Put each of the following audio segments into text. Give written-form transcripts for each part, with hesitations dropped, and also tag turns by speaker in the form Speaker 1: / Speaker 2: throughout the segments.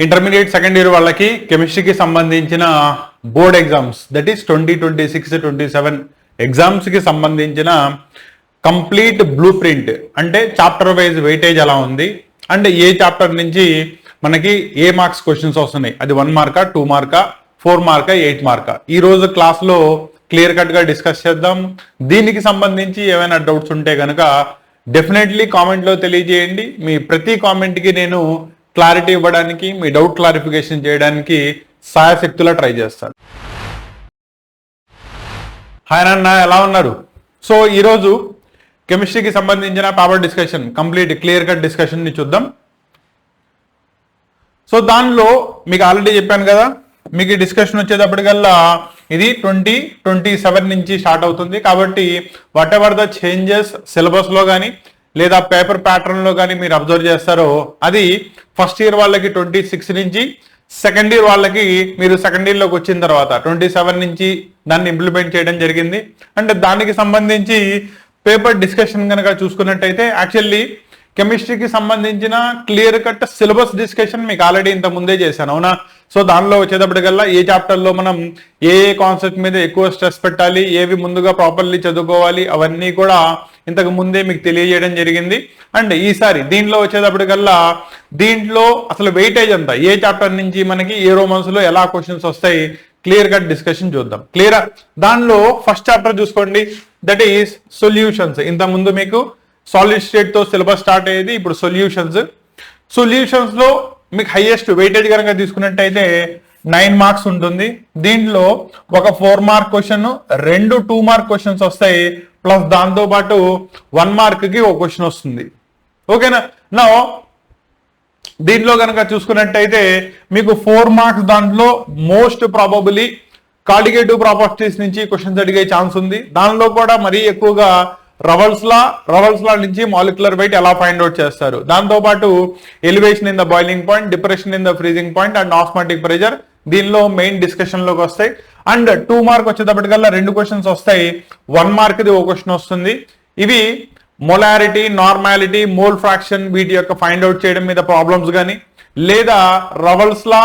Speaker 1: Intermediate second year వాళ్ళకి కెమిస్ట్రీకి సంబంధించిన board exams that is 2026-27 exams కి సంబంధించిన కంప్లీట్ బ్లూ ప్రింట్ అంటే చాప్టర్ వైజ్ వెయిటేజ్ ఎలా ఉంది అండ్ ఏ చాప్టర్ నుంచి మనకి ఏ మార్క్స్ క్వశ్చన్స్ వస్తున్నాయి, అది 1 మార్కా 2 మార్కా 4 మార్కా 8 మార్కా, ఈ రోజు క్లాస్ లో క్లియర్ కట్ గా డిస్కస్ చేద్దాం. దీనికి సంబంధించి ఏమైనా డౌట్స్ ఉంటే కనుక డెఫినెట్లీ కామెంట్ లో తెలియజేయండి. మీ ప్రతి కామెంట్ కి నేను క్లారిటీ ఇవ్వడానికి, మీ డౌట్ క్లారిఫికేషన్ చేయడానికి సాయశక్తులా ట్రై చేస్తాను. హాయ్ నాన్న, ఎలా ఉన్నారు? సో ఈరోజు కెమిస్ట్రీకి సంబంధించిన paper discussion, complete clear cut discussion ని చూద్దాం. సో దానిలో మీకు ఆల్రెడీ చెప్పాను కదా, మీకు ఈ డిస్కషన్ వచ్చేటప్పటికల్లా ఇది 2027 నుంచి స్టార్ట్ అవుతుంది. కాబట్టి what ever the changes syllabus లో కానీ లేదా పేపర్ ప్యాటర్న్ లో కానీ మీరు అబ్జర్వ్ చేస్తారో అది ఫస్ట్ ఇయర్ వాళ్ళకి 26 నుంచి, సెకండ్ ఇయర్ వాళ్ళకి మీరు సెకండ్ ఇయర్ లోకి వచ్చిన తర్వాత 27 నుంచి దాన్ని ఇంప్లిమెంట్ చేయడం జరిగింది. అంటే దానికి సంబంధించి పేపర్ డిస్కషన్ కనుక చూసుకున్నట్టయితే యాక్చువల్లీ కెమిస్ట్రీకి సంబంధించిన క్లియర్ కట్ సిలబస్ డిస్కషన్ మీకు ఆల్రెడీ ఇంత ముందే చేశాను, అవునా? సో దానిలో వచ్చేటప్పటికల్లా ఏ చాప్టర్లో మనం ఏ కాన్సెప్ట్ మీద ఎక్కువ స్ట్రెస్ పెట్టాలి, ఏవి ముందుగా ప్రాపర్లీ చదువుకోవాలి, అవన్నీ కూడా ఇంతకు ముందే మీకు తెలియజేయడం జరిగింది. అండ్ ఈసారి దీంట్లో వచ్చేటప్పటికల్లా దీంట్లో అసలు వెయిటేజ్ అంతా ఏ చాప్టర్ నుంచి మనకి ఏ రోమన్స్ లో ఎలా క్వశ్చన్స్ వస్తాయి క్లియర్ కట్ డిస్కషన్ చూద్దాం. క్లియరా? దానిలో ఫస్ట్ చాప్టర్ చూసుకోండి, దట్ ఈస్ సొల్యూషన్స్. ఇంత ముందు మీకు సాలిడ్ స్టేట్ తో సిలబస్ స్టార్ట్ అయ్యేది, ఇప్పుడు సొల్యూషన్స్ లో మీకు హైయెస్ట్ వెయిటేజ్ కనుక తీసుకున్నట్టయితే 9 మార్క్స్ ఉంటుంది. దీంట్లో ఒక 4 మార్క్ క్వశ్చన్, 2 2 మార్క్ క్వశ్చన్స్ వస్తాయి, ప్లస్ దాంతో పాటు 1 మార్క్ కి ఒక క్వశ్చన్ వస్తుంది. ఓకేనా? నా దీంట్లో కనుక చూసుకున్నట్టయితే మీకు 4 మార్క్స్ దాంట్లో మోస్ట్ ప్రాబబులీ కాలిగేటివ్ ప్రాపర్టీస్ నుంచి క్వశ్చన్స్ అడిగే ఛాన్స్ ఉంది. దానిలో కూడా మరీ ఎక్కువగా రవల్స్ లా నుంచి మాలిక్యులర్ వెయిట్ ఎలా ఫైండ్ అవుట్ చేస్తారు, దాంతో పాటు elevation in the boiling point, depression in the freezing point and osmotic pressure దీనిలో మెయిన్ డిస్కషన్ లోకి వస్తాయి. అండ్ 2 మార్క్ వచ్చేటప్పటికల్లా 2 క్వశ్చన్స్ వస్తాయి, 1 మార్క్ ది ఒక క్వశ్చన్ వస్తుంది. ఇవి మొలారిటీ, నార్మాలిటీ, మోల్ ఫ్రాక్షన్ వీటి యొక్క ఫైండ్ అవుట్ చేయడం మీద ప్రాబ్లమ్స్ కానీ, లేదా రవల్స్ లా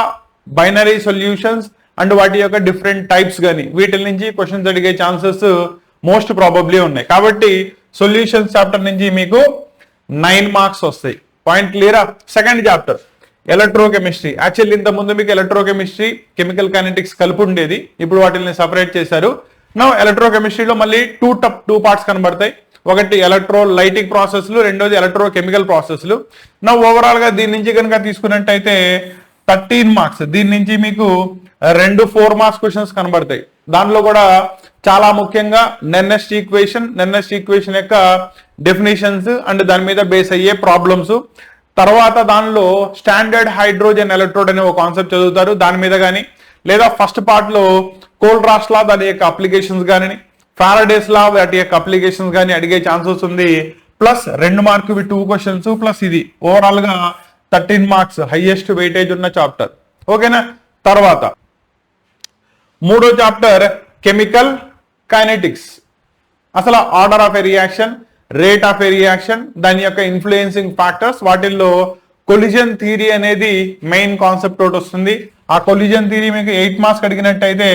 Speaker 1: బైనరీ సొల్యూషన్స్ అండ్ వాటి యొక్క డిఫరెంట్ టైప్స్ కానీ వీటి నుంచి క్వశ్చన్స్ అడిగే ఛాన్సెస్ మోస్ట్ ప్రాబబ్లీ ఉన్నాయి. కాబట్టి సొల్యూషన్స్ చాప్టర్ నుంచి మీకు 9 మార్క్స్ వస్తాయి. పాయింట్ క్లియరా? Second chapter electrochemistry. యాక్చువల్లీ ఇంత ముందు మీకు ఎలక్ట్రోకెమిస్ట్రీ, కెమికల్ కైనెటిక్స్ కలిపి ఉండేది, ఇప్పుడు వాటిని సపరేట్ చేశారు. నా ఎలక్ట్రోకెమిస్ట్రీలో మళ్ళీ 2 పార్ట్స్ కనబడతాయి. ఒకటి ఎలక్ట్రోలైటిక్ ప్రాసెస్లు, రెండోది ఎలక్ట్రోకెమికల్ ప్రాసెస్లు. నా ఓవరాల్ గా దీని నుంచి కనుక తీసుకున్నట్టయితే 13 మార్క్స్. దీని నుంచి మీకు 2 4 మార్క్స్ క్వశ్చన్స్ కనబడతాయి. దానిలో కూడా చాలా ముఖ్యంగా నెన్నెస్ట్ ఈక్వేషన్ యొక్క డెఫినేషన్స్ అండ్ దాని మీద బేస్ అయ్యే ప్రాబ్లమ్స్. తర్వాత దానిలో స్టాండర్డ్ హైడ్రోజన్ ఎలక్ట్రోడ్ అనే ఒక కాన్సెప్ట్ చదువుతారు, దాని మీద కానీ, లేదా ఫస్ట్ పార్ట్ లో కోల్రాస్ లా దాని యొక్క అప్లికేషన్స్ కానీ, ఫారడేస్ లా వాటి యొక్క అప్లికేషన్స్ కానీ అడిగే ఛాన్సెస్ ఉంది. ప్లస్ 2 మార్క్ 2 క్వశ్చన్స్, ప్లస్ ఇది ఓవరాల్ గా 13 మార్క్స్ హైయెస్ట్ వెయిటేజ్ ఉన్న చాప్టర్. ఓకేనా? తర్వాత 3వ చాప్టర్ కెమికల్ కైనెటిక్స్. అసలు order of a reaction, rate of a reaction, దాని యొక్క ఇన్ఫ్లుయెన్సింగ్ ఫ్యాక్టర్స్, వాటిల్లో కొలిజన్ థియరీ అనేది మెయిన్ కాన్సెప్ట్ ఒకటి వస్తుంది. ఆ కొలిజన్ థియరీ మీకు 8 మార్క్స్ అడిగినట్టయితే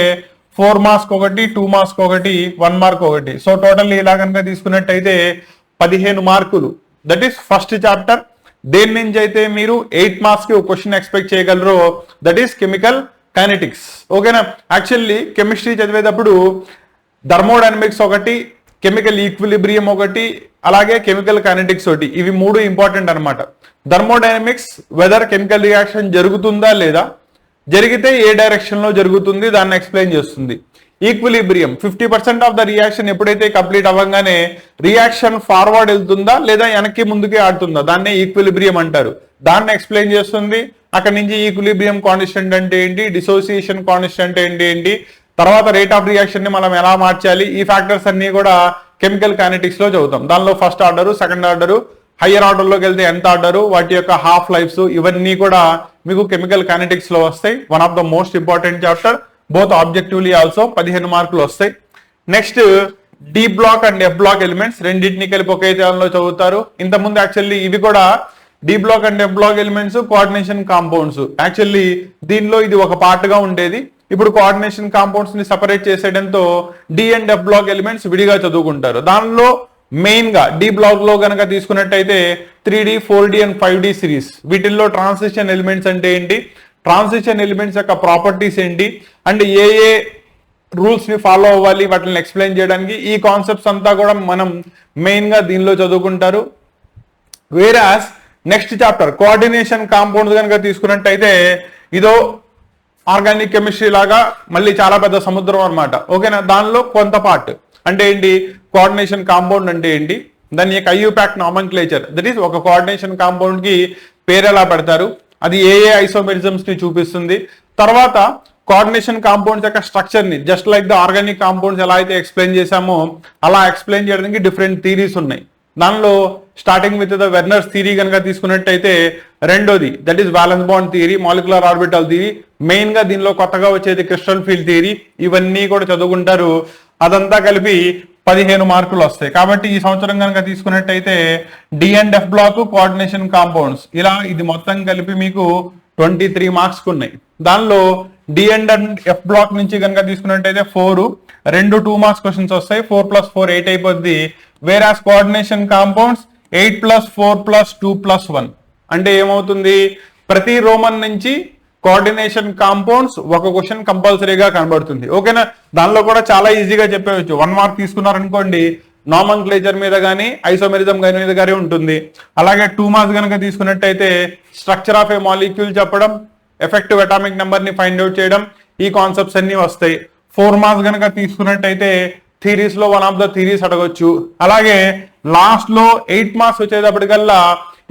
Speaker 1: 4 మార్క్స్ ఒకటి, 2 మార్క్స్ ఒకటి, 1 మార్క్ ఒకటి. సో టోటల్ ఇలా కనుక తీసుకున్నట్టయితే 15 మార్కులు. That is first chapter. దేని నుంచి అయితే మీరు 8 మార్క్స్ కి ఒక క్వశ్చన్ ఎక్స్పెక్ట్ చేయగలరో దట్ ఈస్ కెమికల్ కైనెటిక్స్. ఓకేనా? యాక్చువల్లీ కెమిస్ట్రీ చదివేటప్పుడు థర్మోడైనమిక్స్ ఒకటి, కెమికల్ ఈక్విలిబ్రియం ఒకటి, అలాగే కెమికల్ కైనెటిక్స్ ఒకటి, ఇవి 3 ఇంపార్టెంట్ అనమాట. థర్మోడైనమిక్స్ వెదర్ కెమికల్ రియాక్షన్ జరుగుతుందా లేదా, జరిగితే ఏ డైరెక్షన్ లో జరుగుతుంది దాన్ని ఎక్స్ప్లెయిన్ చేస్తుంది. ఈక్విలిబ్రియం 50% ఆఫ్ ద రియాక్షన్ ఎప్పుడైతే కంప్లీట్ అవ్వగానే రియాక్షన్ ఫార్వర్డ్ వెళ్తుందా లేదా వెనక్కి ముందుకే ఆడుతుందా, దాన్నే ఈక్విలిబ్రియం అంటారు, దాన్ని ఎక్స్ప్లెయిన్ చేస్తుంది. అక్కడ నుంచి ఈక్విలిబ్రియం కాన్స్టెంట్ అంటే ఏంటి, డిసోసియేషన్ కాన్స్టెంట్ ఏంటి, తర్వాత రేట్ ఆఫ్ రియాక్షన్ ని మనం ఎలా మార్చాలి, ఈ ఫ్యాక్టర్స్ అన్ని కూడా కెమికల్ కైనెటిక్స్ లో చదువుతాం. దానిలో first order, second order, higher order లోకి వెళ్తే ఎంత ఆర్డర్, వాటి యొక్క హాఫ్ లైఫ్స్, ఇవన్నీ కూడా మీకు కెమికల్ కైనెటిక్స్ లో వస్తాయి. One of the most important chapter, both objectively also. 15 మార్కులు వస్తాయి. Next D block and F block elements రెండింటిని కలిపి ఒకే తేదీలో చదువుతారు. ఇంతకుముందు యాక్చువల్లీ ఇవి కూడా D block and F block elements, coordination compounds. Actually దీనిలో ఇది ఒక పార్ట్ గా ఉండేది. ఇప్పుడు కోఆర్డినేషన్ కాంపౌండ్స్ ని సెపరేట్ చేసేయడంతో D and F block elements విడిగా చదువుకుంటారు. దానిలో మెయిన్ గా డి బ్లాక్ లో కనుక తీసుకున్నట్టయితే 3D 4D and 5D series. వీటిల్లో ట్రాన్సిషన్ ఎలిమెంట్స్ అంటే ఏంటి, ట్రాన్సిషన్ ఎలిమెంట్స్ యొక్క ప్రాపర్టీస్ ఏంటి, అండ్ ఏ ఏ రూల్స్ ని ఫాలో అవ్వాలి వాటిని ఎక్స్ప్లెయిన్ చేయడానికి ఈ కాన్సెప్ట్స్ అంతా కూడా మనం మెయిన్ గా దీనిలో చదువుకుంటారు. వేరాస్ నెక్స్ట్ చాప్టర్ కోఆర్డినేషన్ కాంపౌండ్స్ కనుక తీసుకున్నట్టయితే ఇదో ఆర్గానిక్ కెమిస్ట్రీ లాగా మళ్ళీ చాలా పెద్ద సముద్రం అనమాట. ఓకేనా, దానిలో కొంత పార్ట్ అంటే ఏంటి, కోఆర్డినేషన్ కాంపౌండ్ అంటే ఏంటి, దాని యొక్క ఐయుపాక్ నామన్క్లేచర్, దట్ ఈస్ ఒక కోఆర్డినేషన్ కాంపౌండ్ కి పేరు ఎలా పెడతారు, అది ఏ ఏ ఐసోమెరిజమ్స్ ని చూపిస్తుంది. తర్వాత కోఆర్డినేషన్ కాంపౌండ్స్ యొక్క స్ట్రక్చర్ ని just like the organic compounds ఎలా అయితే ఎక్స్ప్లెయిన్ చేశామో అలా ఎక్స్ప్లెయిన్ చేయడానికి డిఫరెంట్ థీరీస్ ఉన్నాయి. దానిలో starting with the Werner's theory కనుక తీసుకున్నట్టయితే రెండోది that is balance bond theory, molecular orbital theory, main గా దీనిలో కొత్తగా వచ్చేది క్రిస్టల్ ఫీల్డ్ థియరీ. ఇవన్నీ కూడా చదువుకుంటారు. అదంతా కలిపి 15 మార్కులు వస్తాయి. కాబట్టి ఈ సంవత్సరం కనుక తీసుకున్నట్టయితే D and F block, coordination compounds, ఇలా ఇది మొత్తం కలిపి మీకు 23 మార్క్స్ ఉన్నాయి. దానిలో డి అండ్ ఎఫ్ బ్లాక్ నుంచి కనుక తీసుకున్నట్టయితే 4, 2 మార్క్స్ క్వశ్చన్స్ వస్తాయి. 4 + 4 8 అయిపోద్ది. వేరాస్ కోఆర్డినేషన్ కాంపౌండ్స్ 8 + 4 + 2 + 1 అంటే ఏమవుతుంది, ప్రతి రోమన్ నుంచి కోఆర్డినేషన్ కాంపౌండ్స్ ఒక క్వశ్చన్ కంపల్సరీగా కనబడుతుంది. ఓకేనా, దానిలో కూడా చాలా ఈజీగా చెప్పవచ్చు. 1 మార్క్ తీసుకున్నారనుకోండి, నామన్క్లేచర్ మీద కానీ ఐసోమెరిజం మీద కానీ ఉంటుంది. అలాగే 2 మార్క్స్ కనుక తీసుకున్నట్టయితే స్ట్రక్చర్ ఆఫ్ ఏ మాలిక్యూల్ చెప్పడం, ఎఫెక్టివ్ అటామిక్ నెంబర్ ని ఫైండ్ అవుట్ చేయడం, ఈ కాన్సెప్ట్స్ అన్ని వస్తాయి. 4 మార్క్స్ కనుక తీసుకున్నట్టయితే థీరీస్ లో వన్ ఆఫ్ ద థీరీస్ అడగొచ్చు. అలాగే లాస్ట్ లో 8 మార్క్స్ వచ్చేటప్పటికల్లా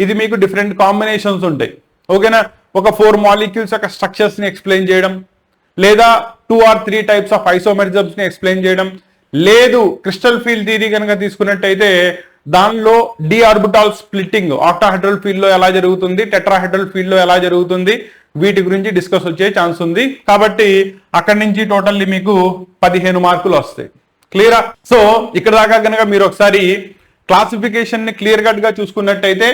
Speaker 1: ఇది మీకు డిఫరెంట్ కాంబినేషన్స్ ఉంటాయి. ఓకేనా, ఒక 4 మాలిక్యూల్స్ యొక్క స్ట్రక్చర్స్ ని ఎక్స్ప్లెయిన్ చేయడం, లేదా 2 or 3 టైప్స్ ఆఫ్ ఐసోమెరిజమ్స్ ని ఎక్స్ప్లెయిన్ చేయడం, లేదు క్రిస్టల్ ఫీల్డ్ థియరీ కనుక తీసుకున్నట్టయితే దానిలో D orbital splitting octahedral field లో ఎలా జరుగుతుంది, టెట్రాహెడ్రల్ ఫీల్డ్ లో ఎలా జరుగుతుంది, వీటి గురించి డిస్కస్ వచ్చే ఛాన్స్ ఉంది. కాబట్టి అక్కడి నుంచి టోటల్లీ మీకు 15 మార్కులు వస్తాయి. క్లియరా? సో ఇక్కడ దాకా కనుక మీరు ఒకసారి క్లాసిఫికేషన్ ని క్లియర్ కట్ గా చూసుకున్నట్టయితే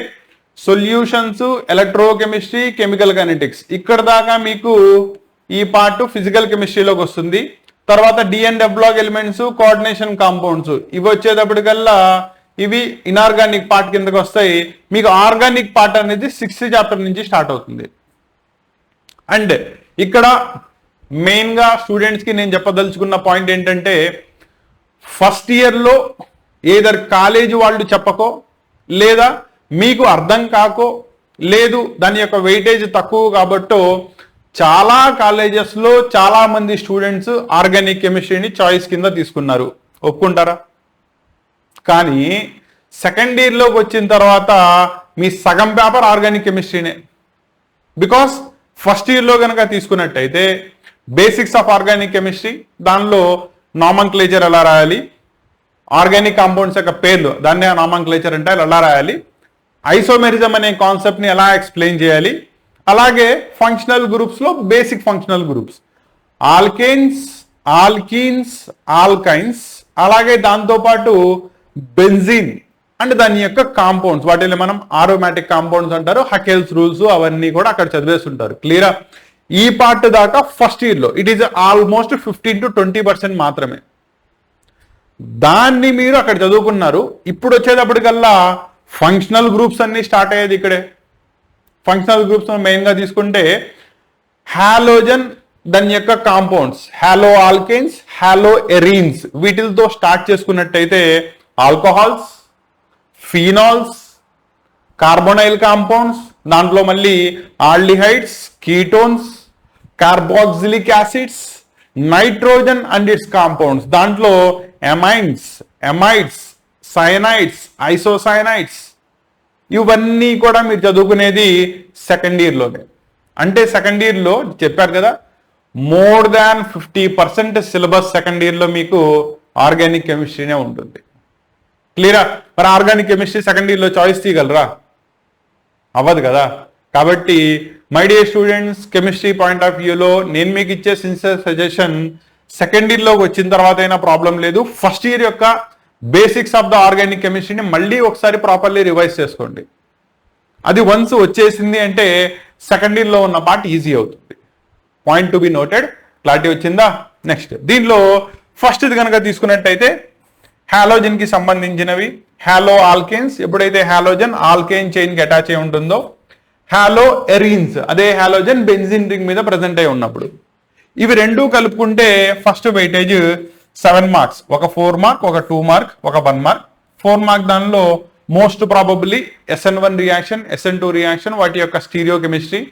Speaker 1: సొల్యూషన్స్, ఎలక్ట్రోకెమిస్ట్రీ, కెమికల్ కైనెటిక్స్, ఇక్కడ దాకా మీకు ఈ పార్ట్ ఫిజికల్ కెమిస్ట్రీలోకి వస్తుంది. తర్వాత D and F block elements, coordination compounds, ఇవి వచ్చేటప్పటికల్లా ఇవి ఇన్ఆర్గానిక్ పార్ట్ కిందకి వస్తాయి. మీకు ఆర్గానిక్ పార్ట్ అనేది 6th చాప్టర్ నుంచి స్టార్ట్ అవుతుంది. అండ్ ఇక్కడ మెయిన్ గా స్టూడెంట్స్ కి నేను చెప్పదలుచుకున్న పాయింట్ ఏంటంటే, ఫస్ట్ ఇయర్ లో ఏదర్ కాలేజీ వాళ్ళు చెప్పకో, లేదా మీకు అర్థం కాకో, లేదు దాని యొక్క వెయిటేజ్ తక్కువ కాబట్టో చాలా కాలేజెస్ లో చాలా మంది స్టూడెంట్స్ ఆర్గానిక్ కెమిస్ట్రీని చాయిస్ కింద తీసుకున్నారు. ఒప్పుకుంటారా? కానీ సెకండ్ ఇయర్ లోకి వచ్చిన తర్వాత మీ సగం పేపర్ ఆర్గానిక్ కెమిస్ట్రీనే. బికాస్ ఫస్ట్ ఇయర్ లో కనుక తీసుకున్నట్టయితే బేసిక్స్ ఆఫ్ ఆర్గానిక్ కెమిస్ట్రీ, దానిలో నామన్క్లేచర్ ఎలా రాయాలి, ఆర్గానిక్ కాంపౌండ్స్ యొక్క పేర్లు దాన్నే నామన్క్లేచర్ అంటే ఎలా రాయాలి, ఐసోమెరిజం అనే కాన్సెప్ట్ ని ఎలా ఎక్స్ప్లెయిన్ చేయాలి, అలాగే ఫంక్షనల్ గ్రూప్స్ లో basic functional groups alkanes, alkenes, alkynes, అలాగే దాంతోపాటు బెంజిన్ అండ్ దాని యొక్క కాంపౌండ్స్, వాటిని మనం ఆరోమాటిక్ కాంపౌండ్స్ అంటారు. హకెల్స్ రూల్స్ అవన్నీ కూడా అక్కడ చదివేస్తుంటారు. క్లియరా? ఈ పార్ట్ దాకా ఫస్ట్ ఇయర్ లో ఇట్ ఈస్ ఆల్మోస్ట్ 15 to 20% మాత్రమే. దాన్ని మీరు అక్కడ చదువుకున్నారు. ఇప్పుడు వచ్చేటప్పటికల్లా ఫంక్షనల్ గ్రూప్స్ అన్ని స్టార్ట్ అయ్యేది ఇక్కడే. ఫంక్షనల్ గ్రూప్స్ మెయిన్ గా తీసుకుంటే హాలోజన్, దాని యొక్క కాంపౌండ్స్ హాలో ఆల్కేన్స్, హాలో ఎరీన్స్, వీటితో స్టార్ట్ చేసుకున్నట్టయితే ఆల్కహాల్స్, ఫీనాల్స్, కార్బోనైల్ కాంపౌండ్స్, దాంట్లో మళ్ళీ aldehydes, ketones, carboxylic acids, nitrogen and it's compounds, దాంట్లో ఎమైన్స్, ఎమైడ్స్, సైనైడ్స్, ఐసోసైనైడ్స్, ఇవన్నీ కూడా మీరు చదువుకునేది సెకండ్ ఇయర్లోనే. అంటే సెకండ్ ఇయర్లో చెప్పారు కదా, మోర్ దాన్ 50% సిలబస్ సెకండ్ ఇయర్లో మీకు ఆర్గానిక్ కెమిస్ట్రీనే ఉంటుంది. క్లియరా? మరి ఆర్గానిక్ కెమిస్ట్రీ సెకండ్ ఇయర్లో చాయిస్ తీయగలరా? అవ్వదు కదా. కాబట్టి my dear students, chemistry point of వ్యూలో నేను మీకు ఇచ్చే సిన్సియర్ సజెషన్, సెకండ్ ఇయర్లోకి వచ్చిన తర్వాత అయినా ప్రాబ్లం లేదు, ఫస్ట్ ఇయర్ యొక్క బేసిక్స్ ఆఫ్ ద ఆర్గానిక్ కెమిస్ట్రీని మళ్ళీ ఒకసారి ప్రాపర్లీ రివైజ్ చేసుకోండి. అది వన్స్ వచ్చేసింది అంటే సెకండ్ ఇయర్లో ఉన్న పార్ట్ ఈజీ అవుతుంది. Point to be noted. Clarity వచ్చిందా? నెక్స్ట్ దీనిలో ఫస్ట్ది కనుక తీసుకున్నట్టయితే హాలోజన్ కి సంబంధించినవి. హాలో ఆల్కేన్స్, ఎప్పుడైతే హాలోజన్ ఆల్కేన్ చైన్ కి అటాచ్ అయి ఉంటుందో, హాలో ఎరీన్స్ అదే హాలోజన్ బెంజిన్ రింగ్ మీద ప్రజెంట్ అయి ఉన్నప్పుడు, ఇవి రెండూ కలుపుకుంటే ఫస్ట్ వెయిటేజ్ 7 మార్క్స్. ఒక 4 మార్క్, ఒక 2 మార్క్, ఒక 1 మార్క్. 4 మార్క్ దానిలో most probably SN1 reaction, SN2 reaction, వాటి యొక్క stereo chemistry.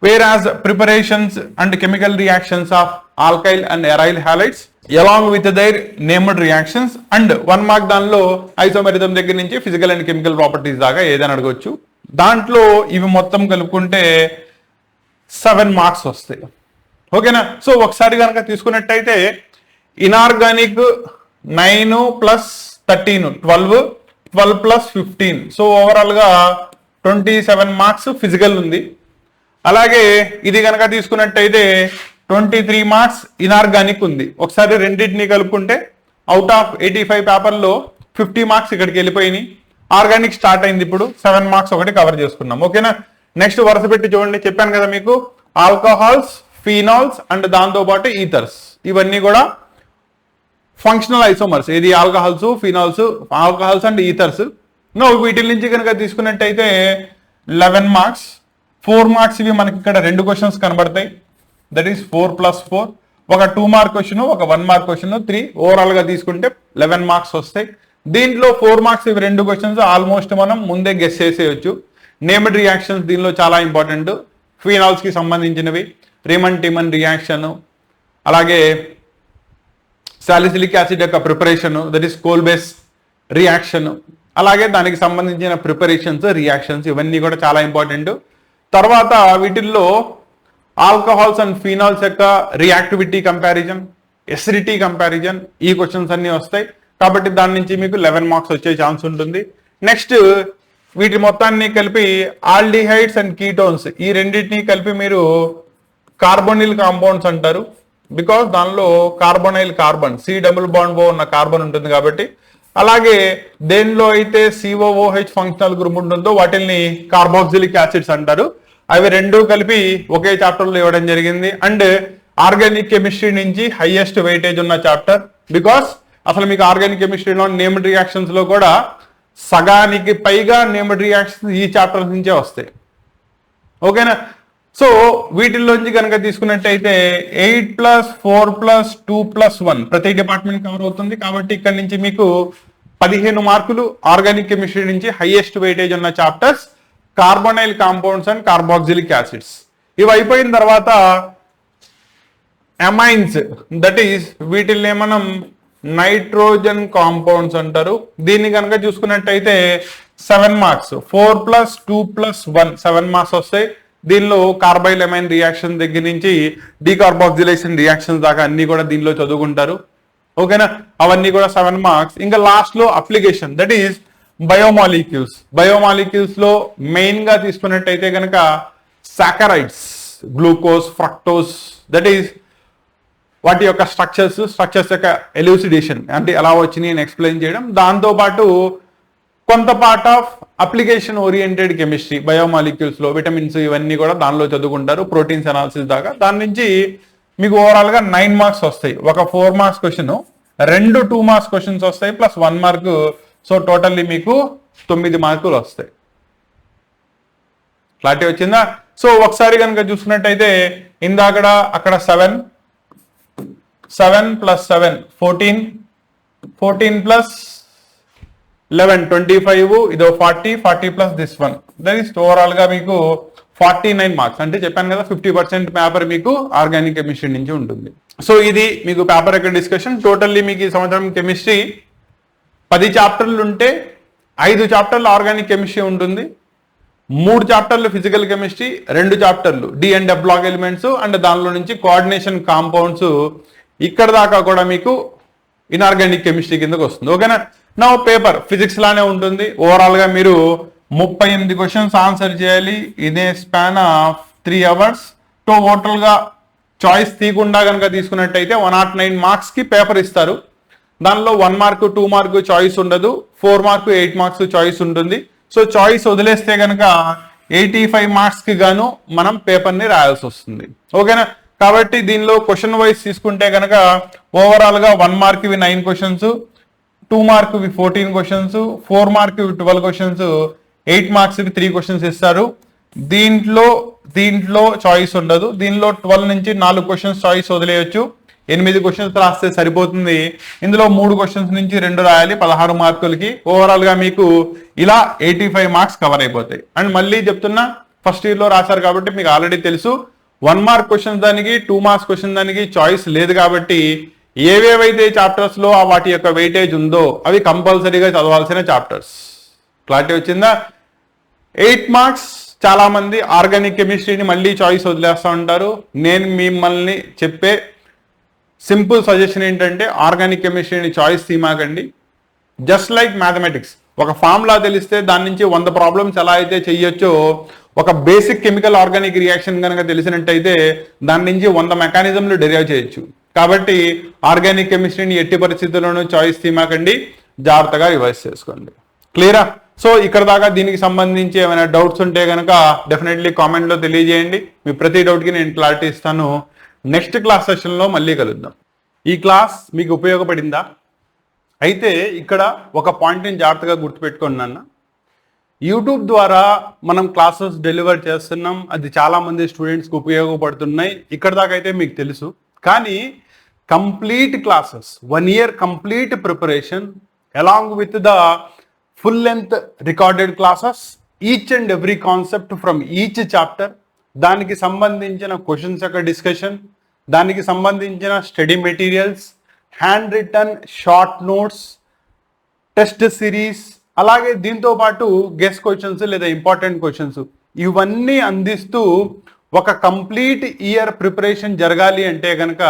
Speaker 1: Whereas preparations and chemical reactions of alkyl and aryl halides along with their named reactions, and 1 mark దానిలో isomerism దగ్గర నుంచి physical and chemical properties దాకా ఏదైనా అడగొచ్చు. దాంట్లో ఇవి మొత్తం కలుపుకుంటే 7 మార్క్స్ వస్తాయి. ఓకేనా? సో ఒకసారి కనుక తీసుకున్నట్టయితే ఇనార్గానిక్ 9 + 13 12, 12 + 15, సో ఓవరాల్ గా 27 మార్క్స్ ఫిజికల్ ఉంది. అలాగే ఇది కనుక తీసుకున్నట్టయితే 23 మార్క్స్ ఇనార్గానిక్ ఉంది. ఒకసారి రెండింటిని కలుపుకుంటే అవుట్ ఆఫ్ 85 పేపర్లో 50 మార్క్స్ ఇక్కడికి వెళ్ళిపోయినాయి. ఆర్గానిక్ స్టార్ట్ అయింది, ఇప్పుడు 7 మార్క్స్ ఒకటి కవర్ చేసుకున్నాం. ఓకేనా? నెక్స్ట్ వరుస పెట్టి చూడండి, చెప్పాను కదా మీకు ఆల్కహాల్స్, ఫీనాల్స్ అండ్ దాంతోపాటు ఈథర్స్, ఇవన్నీ కూడా ఫంక్షనల్ ఐసోమర్స్. ఇది ఆల్కహాల్స్, ఫినాల్స్, ఆల్కహాల్స్ అండ్ ఈథర్స్. వీటి నుంచి కనుక తీసుకున్నట్టయితే 11 మార్క్స్. 4 మార్క్స్ ఇవి మనకి ఇక్కడ 2 క్వశ్చన్స్ కనబడతాయి. That is 4 + 4. ఒక 2 మార్క్ క్వశ్చన్, ఒక 1 మార్క్ క్వశ్చన్, 3 ఓవరాల్ గా తీసుకుంటే 11 మార్క్స్ వస్తాయి. దీంట్లో 4 మార్క్స్ ఇవి 2 క్వశ్చన్స్ ఆల్మోస్ట్ మనం ముందే గెస్ చేసేయచ్చు. నేమ్డ్ రియాక్షన్స్ దీనిలో చాలా ఇంపార్టెంట్. ఫీనాల్స్ కి సంబంధించినవి రీమన్ టిమన్ రియాక్షన్, అలాగే సాలిసిలిక్ యాసిడ్ యొక్క preparation, that is Kolbe's reaction, అలాగే దానికి సంబంధించిన ప్రిపరేషన్స్, రియాక్షన్స్, ఇవన్నీ కూడా చాలా ఇంపార్టెంట్. తర్వాత వీటిల్లో ఆల్కహాల్స్ అండ్ ఫీనాల్స్ యొక్క రియాక్టివిటీ కంపారిజన్, ఎసిడిటీ కంపారిజన్, ఈ క్వశ్చన్స్ అన్ని వస్తాయి. కాబట్టి దాని నుంచి మీకు 11 మార్క్స్ వచ్చే ఛాన్స్ ఉంటుంది. నెక్స్ట్ వీటి మొత్తాన్ని కలిపి ఆల్డిహైడ్స్ అండ్ కీటోన్స్, ఈ రెండింటిని కలిపి మీరు కార్బోనిల్ కాంపౌండ్స్ అంటారు. బికాస్ దానిలో కార్బోనైల్ కార్బన్, C+O ఉన్న కార్బన్ ఉంటుంది కాబట్టి. అలాగే దేనిలో అయితే COOH ఫంక్షనల్ గ్రూప్ ఉంటుందో వాటిని కార్బాక్సిలిక్ యాసిడ్స్ అంటారు. అవి రెండు కలిపి ఒకే చాప్టర్ లో ఇవ్వడం జరిగింది. అండ్ ఆర్గానిక్ కెమిస్ట్రీ నుంచి హైయెస్ట్ వెయిటేజ్ ఉన్న చాప్టర్. బికాస్ అసలు మీకు ఆర్గానిక్ కెమిస్ట్రీలో నేమ్డ్ రియాక్షన్స్ లో కూడా సగానికి పైగా నేమ్డ్ రియాక్షన్స్ ఈ చాప్టర్ నుంచే వస్తాయి. ఓకేనా? సో వీటిల్లోంచి కనుక తీసుకున్నట్టయితే 8 + 4 + 2 + 1 ప్రతి డిపార్ట్మెంట్ కవర్ అవుతుంది. కాబట్టి ఇక్కడ నుంచి మీకు 15 మార్కులు ఆర్గానిక్ కెమిస్ట్రీ నుంచి హైయెస్ట్ వెయిటేజ్ ఉన్న chapters carbonyl compounds and carboxylic acids. ఇవి అయిపోయిన తర్వాత అమైన్స్, దట్ ఈస్ వీటిల్ని మనం నైట్రోజన్ కాంపౌండ్స్ అంటారు. దీన్ని కనుక చూసుకున్నట్టయితే 7 మార్క్స్. 4 + 2 + 1 7 మార్క్స్ వస్తాయి. దీనిలో కార్బైల్ అమైన్ రియాక్షన్ దగ్గర నుంచి డీకార్బాక్సిలేషన్ రియాక్షన్స్ దాకా అన్ని కూడా దీనిలో చదువుకుంటారు. ఓకేనా? అవన్నీ కూడా 7 మార్క్స్. ఇంకా లాస్ట్ లో application, that is biomolecules. Biomolecules లో మెయిన్ గా తీసుకున్నట్టయితే కనుక సాకరైడ్స్, గ్లూకోజ్, ఫ్రక్టోజ్, దట్ ఈస్ వాటి యొక్క స్ట్రక్చర్స్ యొక్క ఎల్యూసిడేషన్, అంటే ఎలా వచ్చినాయి అని ఎక్స్ప్లెయిన్ చేయడం. దాంతోపాటు కొంత part of application oriented chemistry biomolecules లో విటమిన్స్ ఇవన్నీ కూడా దానిలో చదువుకుంటారు, ప్రోటీన్స్ అనాలిసిస్ దాకా. దాని నుంచి మీకు ఓవరాల్ గా 9 మార్క్స్ వస్తాయి. ఒక 4 మార్క్స్ క్వశ్చన్, 2 2 మార్క్స్ క్వశ్చన్స్ వస్తాయి, ప్లస్ 1 మార్క్. సో టోటల్లీ మీకు 9 మార్కులు వస్తాయి. క్లారిటీ వచ్చిందా? సో ఒకసారి కనుక చూసుకున్నట్టయితే ఇందాకడ అక్కడ 7 + 7 14, 14 + 11 25, ఇదో 40, 40 + this one, that is overall గా మీకు 49 మార్క్స్. అంటే చెప్పాను కదా 50% పేపర్ మీకు ఆర్గానిక్ కెమిస్ట్రీ నుంచి ఉంటుంది. సో ఇది మీకు పేపర్ యొక్క డిస్కషన్. టోటల్లీ మీకు ఈ సంవత్సరం కెమిస్ట్రీ 10 చాప్టర్లు ఉంటే 5 చాప్టర్లు ఆర్గానిక్ కెమిస్ట్రీ ఉంటుంది, 3 చాప్టర్లు ఫిజికల్ కెమిస్ట్రీ, 2 చాప్టర్లు D and F block elements and దానిలో నుంచి కోఆర్డినేషన్ కాంపౌండ్స్. ఇక్కడ దాకా కూడా మీకు ఇన్ఆర్గానిక్ కెమిస్ట్రీ కిందకు వస్తుంది. ఓకేనా? నా పేపర్ ఫిజిక్స్ లానే ఉంటుంది. ఓవరాల్ గా మీరు 38 క్వశ్చన్స్ ఆన్సర్ చేయాలి ఇదే స్పాన్ ఆఫ్ 3 అవర్స్. టోటల్ గా చాయిస్ తీయకుండా కనుక తీసుకున్నట్టయితే 109 మార్క్స్ కి పేపర్ ఇస్తారు. దానిలో 1 మార్క్ 2 మార్క్ చాయిస్ ఉండదు, 4 మార్క్ 8 మార్క్స్ చాయిస్ ఉంటుంది. సో చాయిస్ వదిలేస్తే కనుక 85 మార్క్స్కి గాను మనం పేపర్ని రాయాల్సి వస్తుంది. ఓకేనా? కాబట్టి దీనిలో క్వశ్చన్ వైజ్ తీసుకుంటే కనుక ఓవరాల్గా 1 మార్క్ ఇవి 9 క్వశ్చన్స్, 2 మార్క్ ఇవి 14 క్వశ్చన్స్, 4 మార్క్ ఇవి 12 క్వశ్చన్స్, 8 మార్క్స్ ఇవి 3 క్వశ్చన్స్ ఇస్తారు. దీంట్లో చాయిస్ ఉండదు. దీనిలో 12 నుంచి 4 క్వశ్చన్స్ చాయిస్ వదిలేయచ్చు. 8 క్వశ్చన్స్ రాస్తే సరిపోతుంది. ఇందులో 3 క్వశ్చన్స్ నుంచి 2 రాయాలి 16 మార్కులకి. ఓవరాల్ గా మీకు ఇలా 85 మార్క్స్ కవర్ అయిపోతాయి. అండ్ మళ్ళీ చెప్తున్నా, ఫస్ట్ ఇయర్ లో రాశారు కాబట్టి మీకు ఆల్రెడీ తెలుసు 1 మార్క్ క్వశ్చన్ దానికి 2 మార్క్స్ క్వశ్చన్ దానికి చాయిస్ లేదు కాబట్టి ఏవేవైతే చాప్టర్స్ లో వాటి యొక్క వెయిటేజ్ ఉందో అవి కంపల్సరీగా చదవాల్సిన చాప్టర్స్. క్లారిటీ వచ్చిందా? 8 మార్క్స్ చాలా మంది ఆర్గానిక్ కెమిస్ట్రీని మళ్ళీ చాయిస్ వదిలేస్తూ ఉంటారు. నేను మిమ్మల్ని చెప్పే సింపుల్ సజెషన్ ఏంటంటే ఆర్గానిక్ కెమిస్ట్రీని చాయిస్ తీమాకండి. జస్ట్ లైక్ మ్యాథమెటిక్స్, ఒక ఫార్ములా తెలిస్తే దాని నుంచి 100 ప్రాబ్లమ్స్ ఎలా అయితే చెయ్యొచ్చో, ఒక బేసిక్ కెమికల్ ఆర్గానిక్ రియాక్షన్ కనుక తెలిసినట్టయితే దాని నుంచి 100 మెకానిజంలు డెరైవ్ చేయొచ్చు. కాబట్టి ఆర్గానిక్ కెమిస్ట్రీని ఎట్టి పరిస్థితుల్లోనూ చాయిస్ తీమాకండి, జాగ్రత్తగా రివైజ్ చేసుకోండి. క్లియరా? సో ఇక్కడ దాకా దీనికి సంబంధించి ఏమైనా డౌట్స్ ఉంటే కనుక డెఫినెట్లీ కామెంట్లో తెలియజేయండి. మీ ప్రతి డౌట్కి నేను క్లారిటీ ఇస్తాను. నెక్స్ట్ క్లాస్ సెషన్లో మళ్ళీ కలుద్దాం. ఈ క్లాస్ మీకు ఉపయోగపడిందా? అయితే ఇక్కడ ఒక పాయింట్ని జాగ్రత్తగా గుర్తుపెట్టుకోండి నాన్న. యూట్యూబ్ ద్వారా మనం క్లాసెస్ డెలివర్ చేస్తున్నాం, అది చాలామంది స్టూడెంట్స్కి ఉపయోగపడుతున్నాయి. ఇక్కడ దాకా అయితే మీకు తెలుసు. కానీ complete classes, 1 year complete preparation along with the full length recorded classes, each and every concept from each chapter, దానికి సంబంధించిన క్వశ్చన్స్ యొక్క డిస్కషన్, దానికి సంబంధించిన study materials, hand written short notes, test series, అలాగే దీంతో పాటు గెస్ క్వశ్చన్స్ లేదా important questions, ఇవన్నీ అందిస్తూ ఒక కంప్లీట్ ఇయర్ ప్రిపరేషన్ జరగాలి అంటే కనుక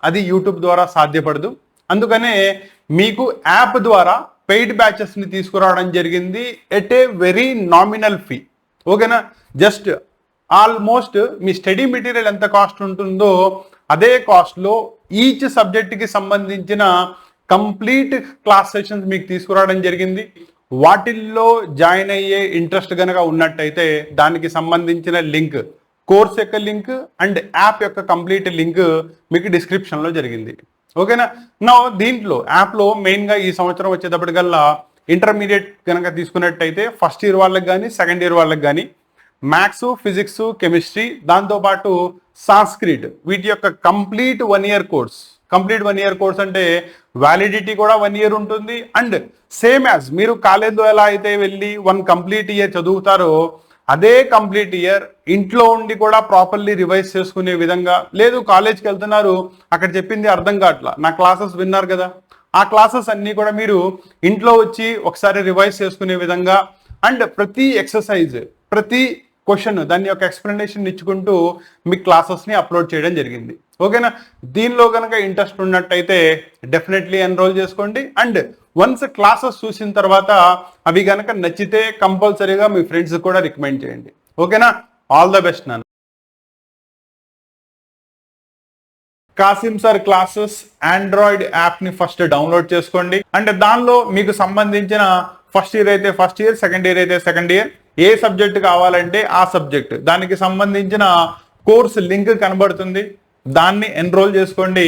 Speaker 1: అది యూట్యూబ్ ద్వారా సాధ్యపడదు. అందుకనే మీకు యాప్ ద్వారా పెయిడ్ బ్యాచెస్ని తీసుకురావడం జరిగింది at a very nominal fee. ఓకేనా? జస్ట్ ఆల్మోస్ట్ మీ స్టడీ మెటీరియల్ ఎంత కాస్ట్ ఉంటుందో అదే కాస్ట్లో ఈచ్ సబ్జెక్ట్కి సంబంధించిన కంప్లీట్ క్లాస్ సెషన్స్ మీకు తీసుకురావడం జరిగింది. వాటిల్లో జాయిన్ అయ్యే ఇంట్రెస్ట్ కనుక ఉన్నట్టయితే దానికి సంబంధించిన లింక్, కోర్స్ యొక్క లింక్ అండ్ యాప్ యొక్క కంప్లీట్ లింక్ మీకు డిస్క్రిప్షన్లో జరిగింది. ఓకేనా? నా దీంట్లో యాప్లో మెయిన్గా ఈ సంవత్సరం వచ్చేటప్పటికల్లా ఇంటర్మీడియట్ కనుక తీసుకున్నట్టయితే ఫస్ట్ ఇయర్ వాళ్ళకి కానీ సెకండ్ ఇయర్ వాళ్ళకి కానీ మ్యాథ్స్, ఫిజిక్స్, కెమిస్ట్రీ, దాంతోపాటు సాంస్క్రిట్, వీటి యొక్క complete 1 year course. Complete 1 year course అంటే వ్యాలిడిటీ కూడా 1 year ఉంటుంది. అండ్ సేమ్ యాజ్ మీరు కాలేజ్లో ఎలా అయితే వెళ్ళి 1 కంప్లీట్ ఇయర్ చదువుతారో అదే కంప్లీట్ ఇయర్ ఇంట్లో ఉండి కూడా ప్రాపర్లీ రివైజ్ చేసుకునే విధంగా, లేదు కాలేజ్కి వెళ్తున్నారు అక్కడ చెప్పింది అర్థం కావట్లా, నా క్లాసెస్ విన్నారు కదా, ఆ క్లాసెస్ అన్నీ కూడా మీరు ఇంట్లో వచ్చి ఒకసారి రివైజ్ చేసుకునే విధంగా అండ్ ప్రతి ఎక్సర్సైజ్, ప్రతి క్వశ్చన్ దాని యొక్క ఎక్స్ప్లెనేషన్ ఇచ్చుకుంటూ మీ క్లాసెస్ని అప్లోడ్ చేయడం జరిగింది. ఓకేనా? దీనిలో కనుక ఇంట్రెస్ట్ ఉన్నట్టయితే డెఫినెట్లీ ఎన్రోల్ చేసుకోండి. అండ్ వన్స్ క్లాసెస్ చూసిన తర్వాత అవి కనుక నచ్చితే కంపల్సరీగా మీ ఫ్రెండ్స్ కూడా రికమెండ్ చేయండి. ఓకేనా? ఆల్ ద బెస్ట్ నాన్న. కాసిం సార్ క్లాసెస్ ఆండ్రాయిడ్ యాప్ని ఫస్ట్ డౌన్లోడ్ చేసుకోండి. అంటే దానిలో మీకు సంబంధించిన ఫస్ట్ ఇయర్ అయితే ఫస్ట్ ఇయర్, సెకండ్ ఇయర్ అయితే సెకండ్ ఇయర్, ఏ సబ్జెక్ట్ కావాలంటే ఆ సబ్జెక్ట్, దానికి సంబంధించిన కోర్స్ లింక్ కనబడుతుంది, దాన్ని ఎన్రోల్ చేసుకోండి.